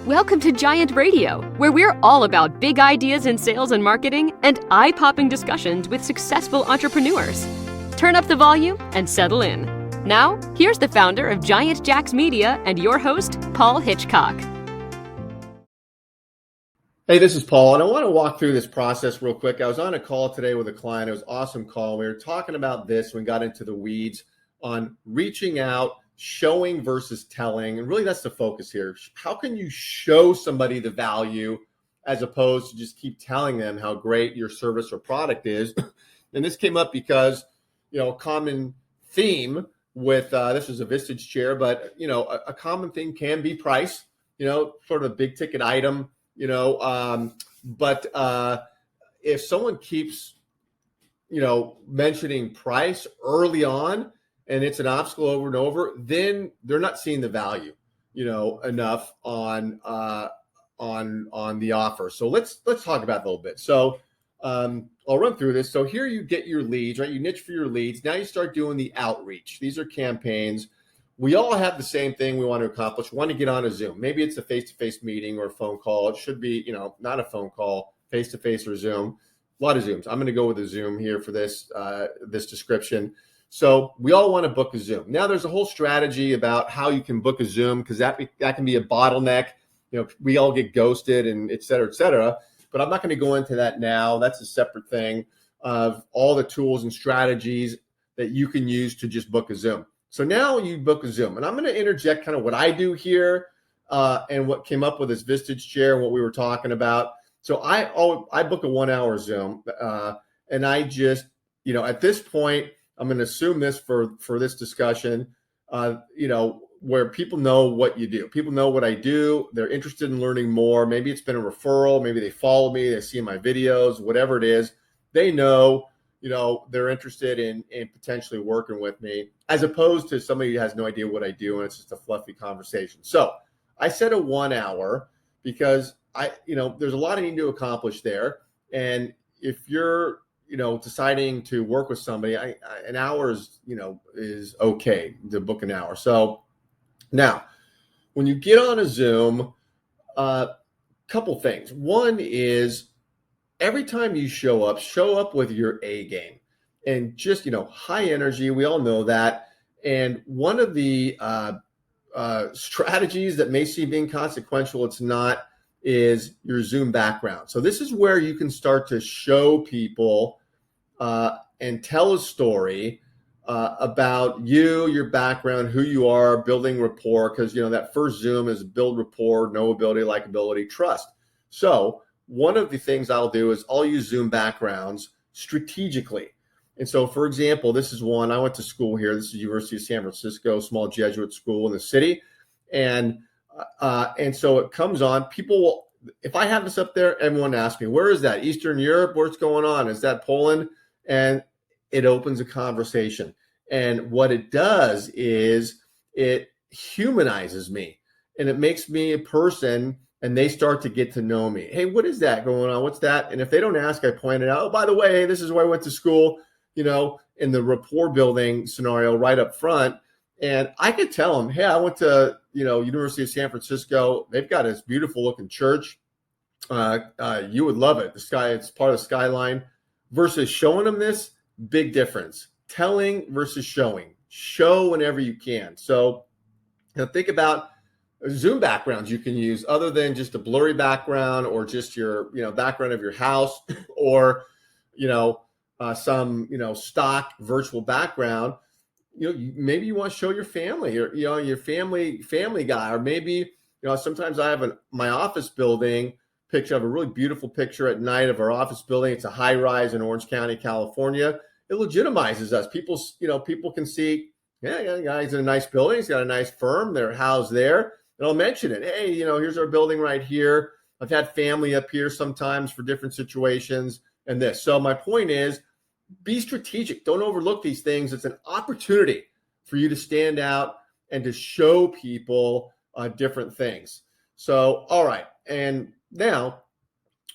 Welcome to Giant Radio, where we're all about big ideas in sales and marketing and eye-popping discussions with successful entrepreneurs. Turn up the volume and settle in. Now, here's the founder of Giant Jacks Media and your host, Paul Hitchcock. Hey, this is Paul, and I want to walk through this process real quick. I was on a call today with a client. It was an awesome call. We were talking about this when we got into the weeds on reaching out, showing versus telling. And really, that's the focus here. How can you show somebody the value as opposed to just keep telling them how great your service or product is? And this came up because, a common theme with this was a Vistage chair, but, a common thing can be price, sort of a big ticket item, but if someone keeps, mentioning price early on, and it's an obstacle over and over, then they're not seeing the value, enough on the offer. So let's talk about that a little bit. So I'll run through this. So here you get your leads, right? You niche for your leads. Now you start doing the outreach. These are campaigns. We all have the same thing we want to accomplish. We want to get on a Zoom. Maybe it's a face-to-face meeting or a phone call. It should be, not a phone call, face-to-face or Zoom. A lot of Zooms. I'm going to go with a Zoom here for this description. So we all want to book a Zoom. Now there's a whole strategy about how you can book a Zoom because that can be a bottleneck. We all get ghosted and et cetera, but I'm not going to go into that now. That's a separate thing of all the tools and strategies that you can use to just book a Zoom. So now you book a Zoom, and I'm going to interject kind of what I do here and what came up with this Vistage chair and what we were talking about. So I book a 1 hour Zoom and I just, at this point, I'm going to assume this for this discussion, where people know what you do. People know what I do. They're interested in learning more. Maybe it's been a referral. Maybe they follow me. They see my videos, whatever it is. They know, they're interested in potentially working with me as opposed to somebody who has no idea what I do and it's just a fluffy conversation. So I said a 1 hour because there's a lot I need to accomplish there. And if you're deciding to work with somebody, an hour is okay to book an hour. So now when you get on a Zoom, couple things. One is every time you show up with your A game and just, high energy. We all know that. And one of the strategies that may seem inconsequential, it's not, is your Zoom background. So this is where you can start to show people and tell a story about you, your background, who you are, building rapport, because that first Zoom is build rapport, knowability, likability, trust. So one of the things I'll do is I'll use Zoom backgrounds strategically. And so, for example, this is one. I went to school here. This is University of San Francisco, small Jesuit school in the city. And so it comes on. People will, if I have this up there, everyone asks me, where is that? Eastern Europe? What's going on? Is that Poland? And it opens a conversation. And what it does is it humanizes me and it makes me a person, and they start to get to know me. Hey, what is that going on? What's that? And if they don't ask, I point it out. Oh, by the way, this is where I went to school, in the rapport building scenario right up front. And I could tell them, hey, I went to, University of San Francisco. They've got this beautiful looking church. You would love it. It's part of the skyline. Versus showing them this, big difference. Telling versus showing. Show whenever you can. So think about Zoom backgrounds you can use other than just a blurry background or just your, background of your house or, some, stock virtual background. Maybe you want to show your family or, your family guy, or maybe, sometimes I have my office building picture. I have a really beautiful picture at night of our office building. It's a high rise in Orange County, California. It legitimizes us. People can see, yeah, guy's in a nice building. He's got a nice firm. They're housed there. And I'll mention it. Hey, here's our building right here. I've had family up here sometimes for different situations and this. So my point is, be strategic. Don't overlook these things. It's an opportunity for you to stand out and to show people different things. So, all right. And now,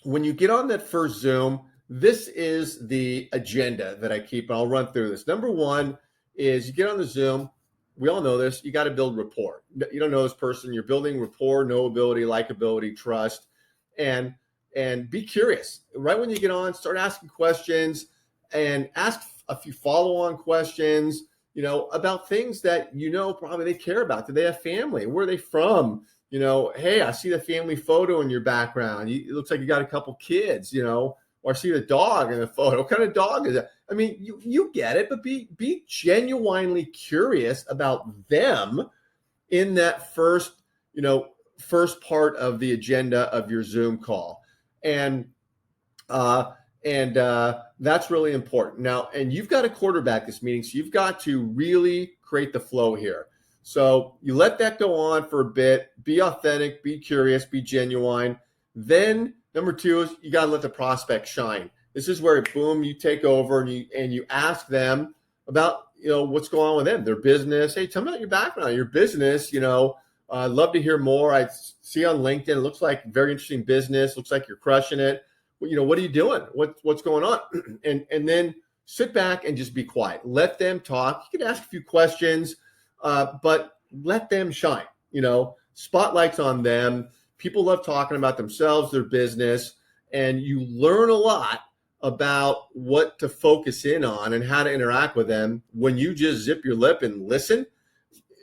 when you get on that first Zoom, this is the agenda that I keep. I'll run through this. Number one is you get on the Zoom. we all know this, you got to build rapport. You don't know this person, you're building rapport, knowability, likability, trust, and be curious. Right when you get on, start asking questions and ask a few follow-on questions, about things that probably they care about. Do they have family? Where are they from? Hey, I see the family photo in your background. It looks like you got a couple kids, or I see the dog in the photo. What kind of dog is that? I mean, you get it, but be genuinely curious about them in that first part of the agenda of your Zoom call. And that's really important. Now, and you've got to quarterback this meeting, so you've got to really create the flow here. So you let that go on for a bit, be authentic, be curious, be genuine. Then number 2 is you got to let the prospect shine. This is where, boom, you take over and you ask them about, what's going on with them, their business. Hey, tell me about your background, your business. I'd love to hear more. I see on LinkedIn, it looks like very interesting business. Looks like you're crushing it. What are you doing? What's going on? And then sit back and just be quiet. Let them talk. You can ask a few questions, but let them shine. Spotlight's on them. People love talking about themselves, their business, and you learn a lot about what to focus in on and how to interact with them when you just zip your lip and listen.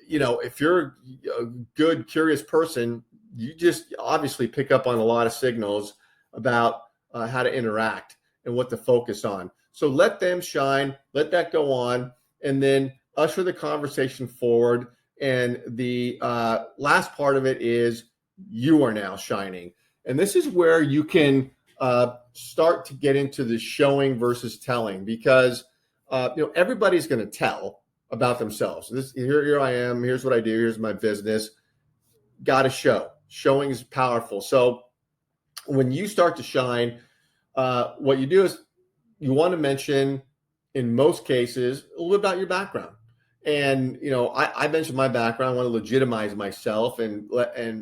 If you're a good, curious person, you just obviously pick up on a lot of signals about how to interact and what to focus on. So let them shine, let that go on, and then usher the conversation forward. And the last part of it is you are now shining. And this is where you can start to get into the showing versus telling, because everybody's going to tell about themselves. Here I am. Here's what I do. Here's my business. Got to show. Showing is powerful. So when you start to shine, what you do is you want to mention, in most cases, a little bit about your background. And, I mentioned my background. I want to legitimize myself and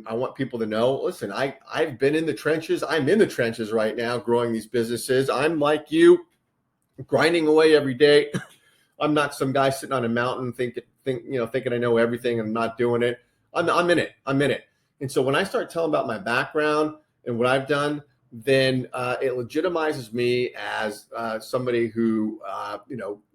I want people to know, listen, I've been in the trenches. I'm in the trenches right now, growing these businesses. I'm like you, grinding away every day. I'm not some guy sitting on a mountain thinking I know everything and not doing it. I'm in it. And so when I start telling about my background and what I've done, then it legitimizes me as somebody who,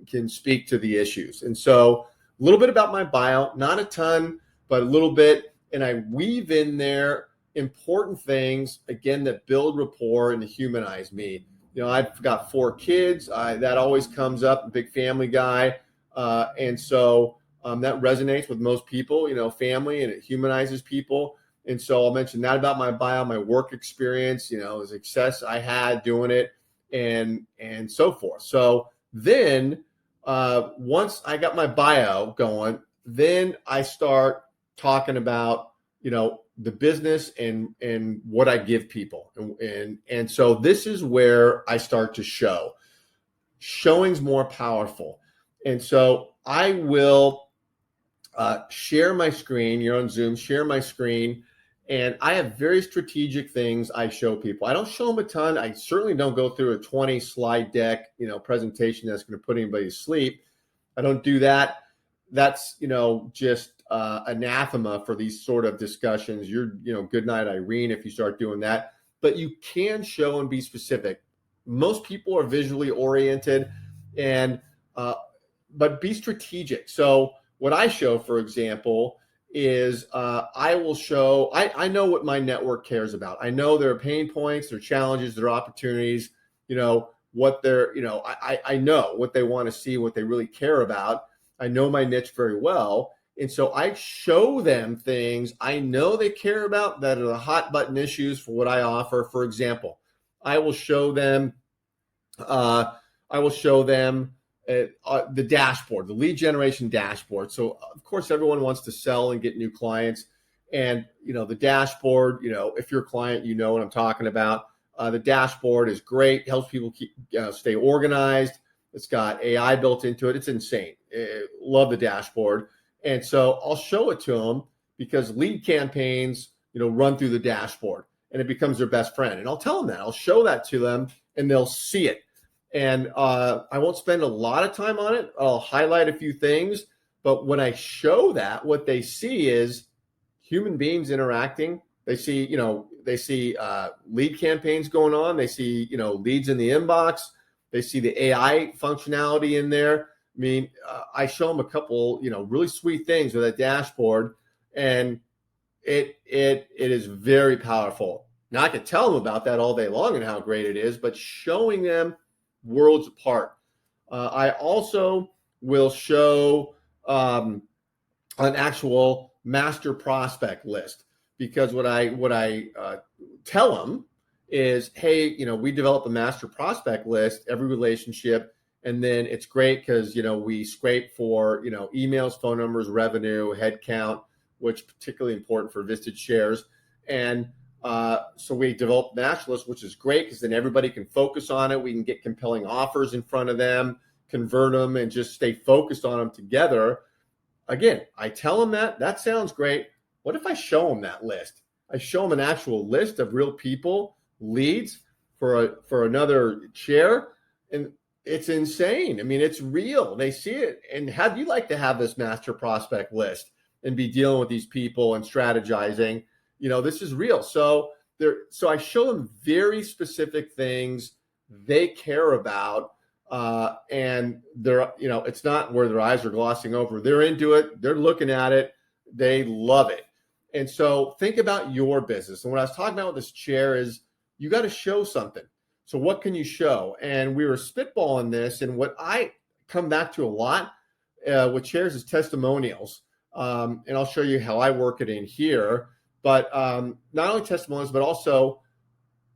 can speak to the issues. And so a little bit about my bio, not a ton, but a little bit. And I weave in there important things, again, that build rapport and humanize me. I've got 4 kids. That always comes up, a big family guy. And so that resonates with most people, family, and it humanizes people. And so I'll mention that about my bio, my work experience, the success I had doing it, and so forth. So then once I got my bio going, then I start talking about, the business and what I give people. And so this is where I start to show. Showing's more powerful. And so I will share my screen. You're on Zoom, share my screen. And I have very strategic things I show people. I don't show them a ton. I certainly don't go through a 20 slide deck, presentation that's going to put anybody to sleep. I don't do that. That's, just anathema for these sort of discussions. You're, good night, Irene, if you start doing that. But you can show and be specific. Most people are visually oriented, but be strategic. So what I show, for example, is I will show, I know what my network cares about. I know their pain points, their challenges, their opportunities, what they're, I know what they want to see, what they really care about. I know my niche very well. And so I show them things I know they care about that are the hot button issues for what I offer. For example, I will show them the dashboard, the lead generation dashboard. So of course, everyone wants to sell and get new clients. And, the dashboard, if you're a client, you know what I'm talking about. The dashboard is great, helps people stay organized. It's got AI built into it. It's insane. Love the dashboard. And so I'll show it to them because lead campaigns, run through the dashboard and it becomes their best friend. And I'll tell them that. I'll show that to them and they'll see it. And I won't spend a lot of time on it. I'll highlight a few things, But when I show that, what they see is human beings interacting. They see, lead campaigns going on. They see, leads in the inbox. They see the AI functionality in there. I mean, I show them a couple, really sweet things with that dashboard, and it is very powerful. Now I could tell them about that all day long and how great it is, but showing them worlds apart. I also will show an actual master prospect list, because what I tell them is, hey, we develop a master prospect list every relationship, and then it's great because we scrape for emails, phone numbers, revenue, head count, which is particularly important for Vistage shares, and so we develop master list, which is great because then everybody can focus on it. We can get compelling offers in front of them, convert them, and just stay focused on them together. Again, I tell them that sounds great. What if I show them that list? I show them an actual list of real people, leads for another chair, and it's insane. I mean, it's real. They see it. And how do you like to have this master prospect list and be dealing with these people and strategizing? This is real. So I show them very specific things they care about. And they're, it's not where their eyes are glossing over. They're into it. They're looking at it. They love it. And so think about your business. And what I was talking about with this chair is you got to show something. So what can you show? And we were spitballing this. And what I come back to a lot with chairs is testimonials. And I'll show you how I work it in here. But not only testimonials, but also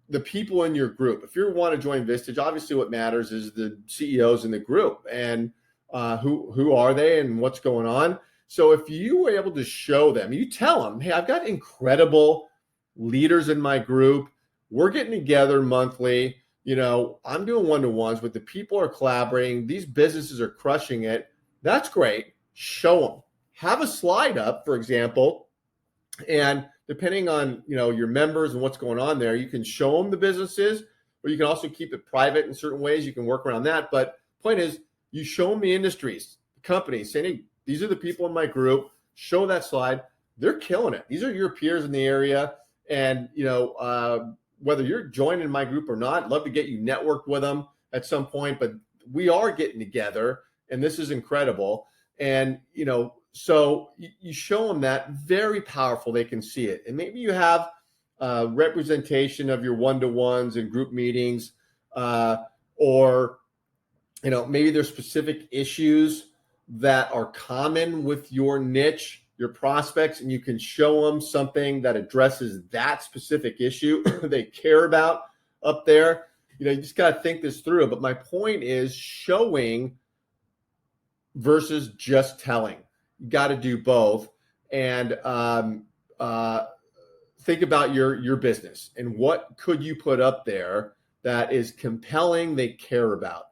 the people in your group. If you want to join Vistage, obviously what matters is the CEOs in the group and who are they and what's going on. So if you were able to show them, you tell them, hey, I've got incredible leaders in my group. We're getting together monthly. I'm doing one-to-ones, but the people are collaborating. These businesses are crushing it. That's great. Show them. Have a slide up, for example, and depending on your members and what's going on there, you can show them the businesses, or you can also keep it private in certain ways. You can work around that. But point is, you show them the industries, the companies, saying, hey, these are the people in my group. Show that slide. They're killing it. These are your peers in the area. And, whether you're joining my group or not, I'd love to get you networked with them at some point. But we are getting together, and this is incredible. And, so you show them that, very powerful. They can see it. And maybe you have representation of your one-to-ones and group meetings, or, maybe there's specific issues that are common with your niche, your prospects, and you can show them something that addresses that specific issue they care about up there. You just got to think this through. But my point is showing versus just telling. You got to do both. And think about your business and what could you put up there that is compelling, they care about.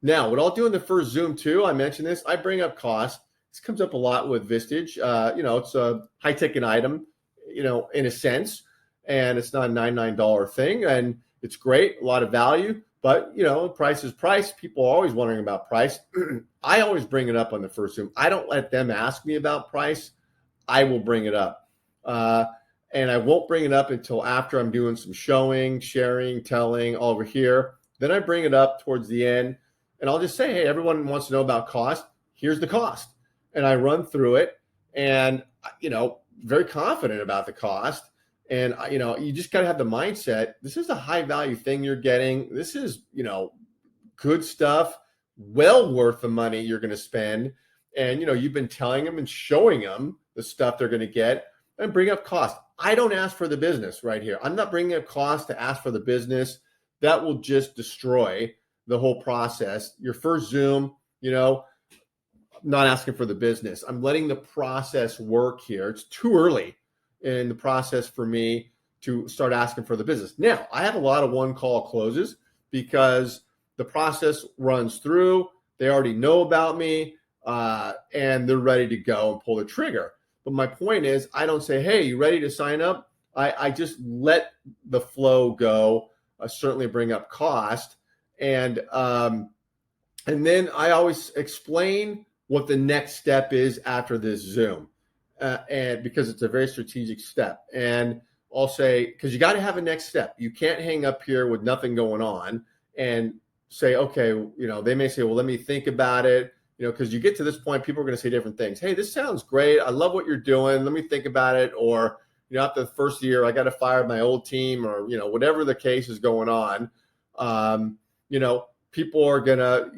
Now, what I'll do in the first Zoom too, I mentioned this, I bring up cost. This comes up a lot with Vistage. It's a high ticket item, in a sense, and it's not a $99 thing, and it's great, a lot of value, but price is price. People are always wondering about price. I always bring it up on the first Zoom. I don't let them ask me about price. I will bring it up. And I won't bring it up until after I'm doing some showing, sharing, telling over here. Then I bring it up towards the end, and I'll just say, hey, everyone wants to know about cost. Here's the cost. And I run through it and, very confident about the cost. And, you just got to have the mindset. This is a high value thing you're getting. This is, good stuff, well worth the money you're going to spend. And, you've been telling them and showing them the stuff they're going to get, and bring up cost. I don't ask for the business right here. I'm not bringing up cost to ask for the business. That will just destroy the whole process. Your first Zoom, not asking for the business. I'm letting the process work here. It's too early in the process for me to start asking for the business. Now, I have a lot of one-call closes because the process runs through. They already know about me, and they're ready to go and pull the trigger. But my point is, I don't say, hey, you ready to sign up? I just let the flow go. I certainly bring up cost. And then I always explain what the next step is after this Zoom. And because it's a very strategic step. And I'll say, because you got to have a next step. You can't hang up here with nothing going on and say, okay, they may say, well, let me think about it. Because you get to this point, people are going to say different things. Hey, this sounds great. I love what you're doing. Let me think about it. Or, after the first year, I got to fire my old team, or, whatever the case is going on. People are going to,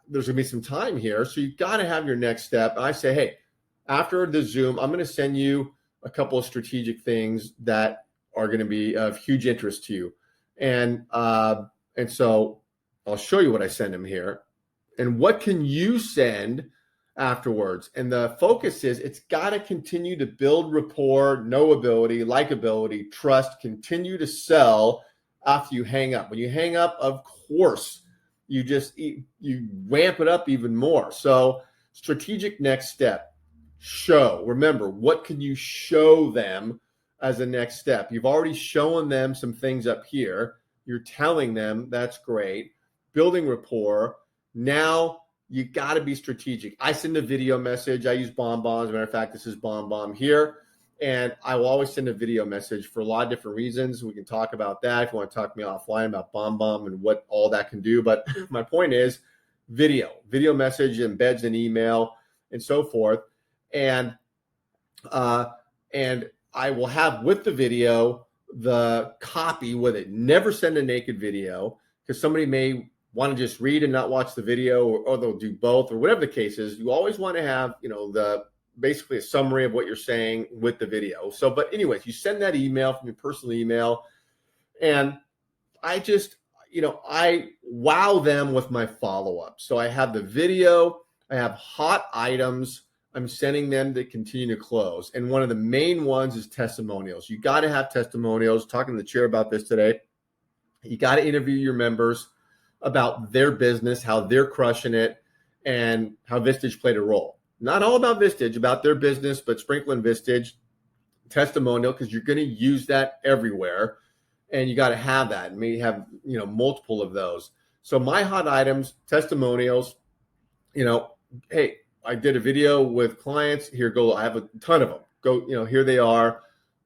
there's going to be some time here. So you got to have your next step. And I say, hey, after the Zoom, I'm going to send you a couple of strategic things that are going to be of huge interest to you. And so I'll show you what I send them here. And what can you send afterwards? And the focus is it's got to continue to build rapport, knowability, likability, trust, continue to sell after you hang up. When you hang up, of course, you ramp it up even more. So strategic next step, show. Remember, what can you show them as a next step? You've already shown them some things up here. You're telling them that's great. Building rapport. Now you got to be strategic. I send a video message. I use BombBomb. As a matter of fact, this is BombBomb here. And I will always send a video message for a lot of different reasons. We can talk about that if you want to talk to me offline about BombBomb and what all that can do. But my point is video message embeds an email and so forth. And I will have with the video the copy with it. Never send a naked video, because somebody may want to just read and not watch the video, or they'll do both, or whatever the case is. You always want to have, basically a summary of what you're saying with the video. So, but anyways, you send that email from your personal email, and I just, I wow them with my follow-up. So I have the video, I have hot items I'm sending them to continue to close. And one of the main ones is testimonials. You got to have testimonials. Talking to the chair about this today. You got to interview your members about their business, how they're crushing it, and how Vistage played a role. Not all about Vistage, about their business, but sprinkle in Vistage testimonial, because you're going to use that everywhere. And you got to have that. And maybe have, multiple of those. So my hot items, testimonials, hey, I did a video with clients. Here, go. I have a ton of them. Go, here they are.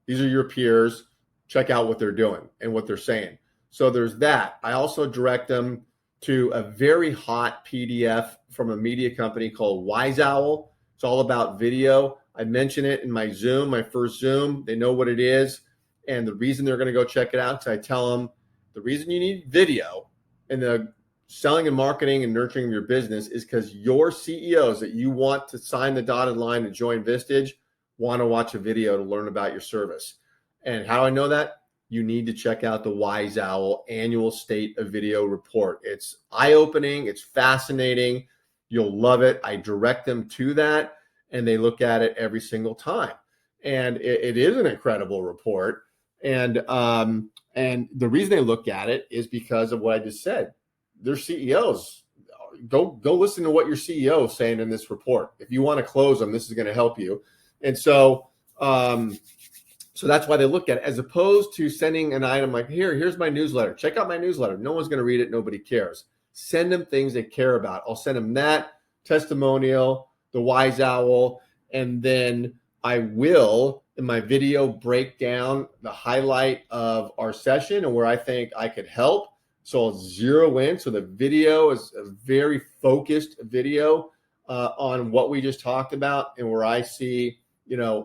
These are your peers. Check out what they're doing and what they're saying. So there's that. I also direct them to a very hot PDF from a media company called Wise Owl. It's all about video. I mention it in my Zoom, my first Zoom. They know what it is. And the reason they're going to go check it out is I tell them the reason you need video in the selling and marketing and nurturing your business is because your CEOs that you want to sign the dotted line to join Vistage want to watch a video to learn about your service. And how do I know that? You need to check out the Wise Owl annual State of Video report. It's eye-opening. It's fascinating. You'll love it. I direct them to that, and they look at it every single time. And it is an incredible report. And the reason they look at it is because of what I just said. Their CEOs, go listen to what your CEO is saying in this report. If you want to close them, this is going to help you. And so that's why they look at it, as opposed to sending an item like, here's my newsletter. Check out my newsletter. No one's going to read it. Nobody cares. Send them things they care about. I'll send them that testimonial, the Wise Owl, and then I will, in my video, break down the highlight of our session and where I think I could help. So I'll zero in. So the video is a very focused video on what we just talked about, and where I see,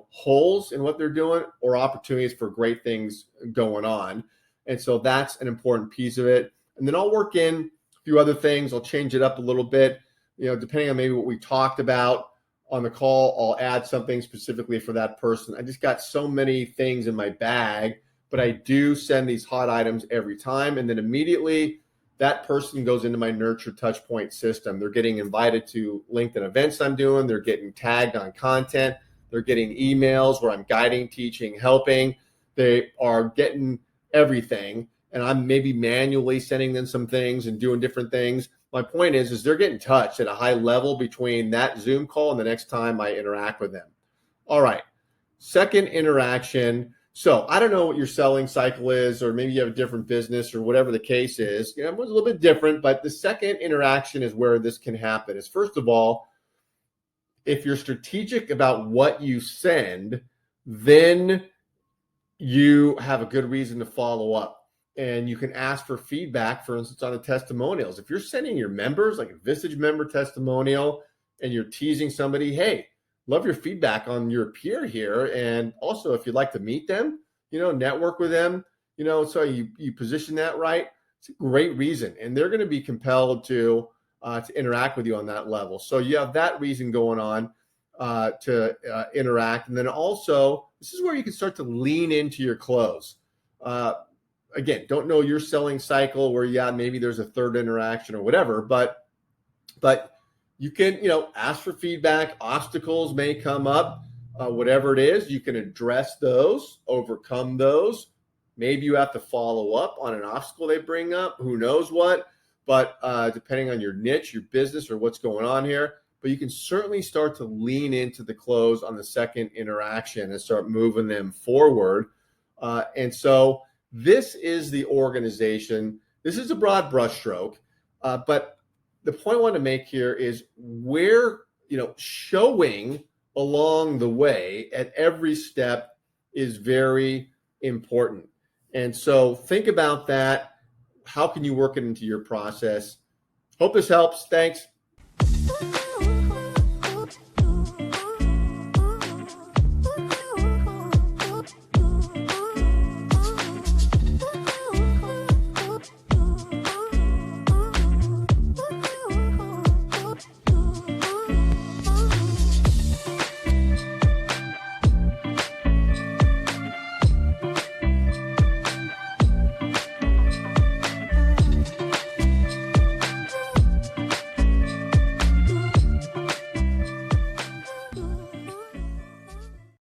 holes in what they're doing or opportunities for great things going on. And so that's an important piece of it. And then I'll work in a few other things. I'll change it up a little bit, depending on maybe what we talked about on the call. I'll add something specifically for that person. I just got so many things in my bag. But I do send these hot items every time. And then immediately that person goes into my Nurture Touchpoint system. They're getting invited to LinkedIn events I'm doing. They're getting tagged on content. They're getting emails where I'm guiding, teaching, helping. They are getting everything. And I'm maybe manually sending them some things and doing different things. My point is they're getting touched at a high level between that Zoom call and the next time I interact with them. All right. Second interaction. So I don't know what your selling cycle is, or maybe you have a different business or whatever the case is. It was a little bit different, but the second interaction is where this can happen. Is first of all, if you're strategic about what you send, then you have a good reason to follow up. And you can ask for feedback, for instance, on the testimonials. If you're sending your members, like a Vistage member testimonial, and you're teasing somebody, hey, love your feedback on your peer here. And also, if you'd like to meet them, network with them, so you position that right. It's a great reason. And they're going to be compelled to interact with you on that level. So you have that reason going on to interact. And then also, this is where you can start to lean into your close. Again, don't know your selling cycle where, maybe there's a third interaction or whatever, but you can, ask for feedback. Obstacles may come up, whatever it is, you can address those, overcome those. Maybe you have to follow up on an obstacle they bring up, who knows what, but depending on your niche, your business, or what's going on here, but you can certainly start to lean into the close on the second interaction and start moving them forward. And so this is the organization. This is a broad brushstroke, but the point I want to make here is where, showing along the way at every step is very important. And so think about that. How can you work it into your process? Hope this helps. Thanks.